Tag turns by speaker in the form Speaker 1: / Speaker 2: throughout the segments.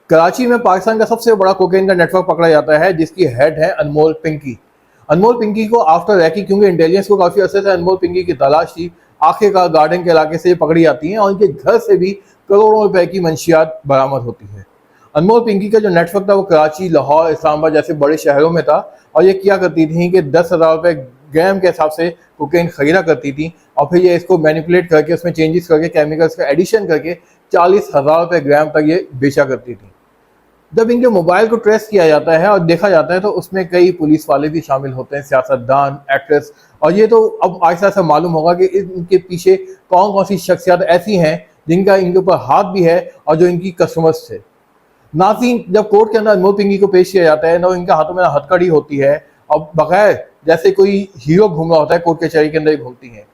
Speaker 1: कराची में पाकिस्तान का सबसे बड़ा कोकेन का नेटवर्क पकड़ा जाता है, जिसकी हेड है अनमोल पिंकी। अनमोल पिंकी को आफ्टर रैकी, क्योंकि इंटेलिजेंस को काफी अर्से से अनमोल पिंकी की तलाश थी, आखिरकार गार्डन के इलाके से ये पकड़ी जाती हैं और इनके घर से भी करोड़ों रुपए की मंशियात बरामद होती है। अनमोल पिंकी का जो नेटवर्क था वो कराची, लाहौर, इस्लामाबाद जैसे बड़े शहरों में था और ये किया करती थी कि 10,000 रुपये ग्राम के हिसाब से कोकेन खरीदा करती थी और फिर ये इसको मैनिपुलेट करके उसमें चेंजेस करके केमिकल्स का एडिशन करके 40,000 रुपये ग्राम तक ये बेचा करती थी। जब इनके मोबाइल को ट्रेस किया जाता है और देखा जाता है तो उसमें कई पुलिस वाले भी शामिल होते हैं, सियासतदान, एक्ट्रेस, और ये तो अब आहिस्ता आहिस्ता मालूम होगा कि इनके पीछे कौन कौन सी शख्सियत ऐसी हैं जिनका इनके ऊपर हाथ भी है और जो इनकी कस्टमर्स थे। नाज़रीन, जब कोर्ट के अंदर अनमोल पिंकी को पेश किया जाता है ना, इनके हाथों में हथकड़ी होती है और बगैर जैसे कोई हीरो घूम रहा होता है कोर्ट कचहरी के अंदर घूमती है।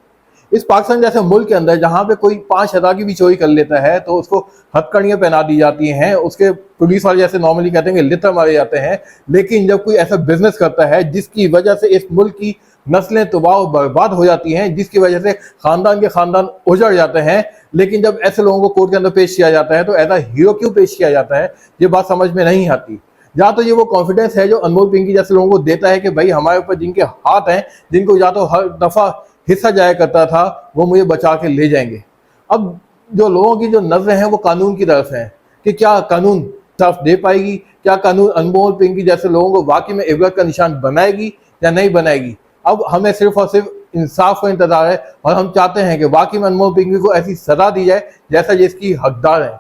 Speaker 1: इस पाकिस्तान जैसे मुल्क के अंदर जहाँ पे कोई 5,000 की भी चोरी कर लेता है तो उसको हथकड़ियाँ पहना दी जाती हैं, उसके पुलिस वाले जैसे नॉर्मली कहते हैं कि लित्र मारे जाते हैं। लेकिन जब कोई ऐसा बिजनेस करता है जिसकी वजह से इस मुल्क की नस्लें तबाह और बर्बाद हो जाती हैं, जिसकी वजह से खानदान के खानदान उजड़ जाते हैं, लेकिन जब ऐसे लोगों को कोर्ट के अंदर पेश किया जाता है तो एज हीरो क्यों पेश किया जाता है, ये बात समझ में नहीं आती। या तो ये वो कॉन्फिडेंस है जो अनमोल पिंकी जैसे लोगों को देता है कि भाई हमारे ऊपर जिनके हाथ हैं, जिनको या तो हर दफा हिस्सा जाया करता था, वो मुझे बचा के ले जाएंगे। अब जो लोगों की जो नजरें हैं वो कानून की तरफ हैं कि क्या कानून साफ दे पाएगी, क्या कानून अनमोल पिंकी जैसे लोगों को वाकई में इबरत का निशान बनाएगी या नहीं बनाएगी। अब हमें सिर्फ और सिर्फ इंसाफ का इंतजार है और हम चाहते हैं कि वाकई में अनमोल पिंकी को ऐसी सजा दी जाए जैसा जिसकी हकदार है।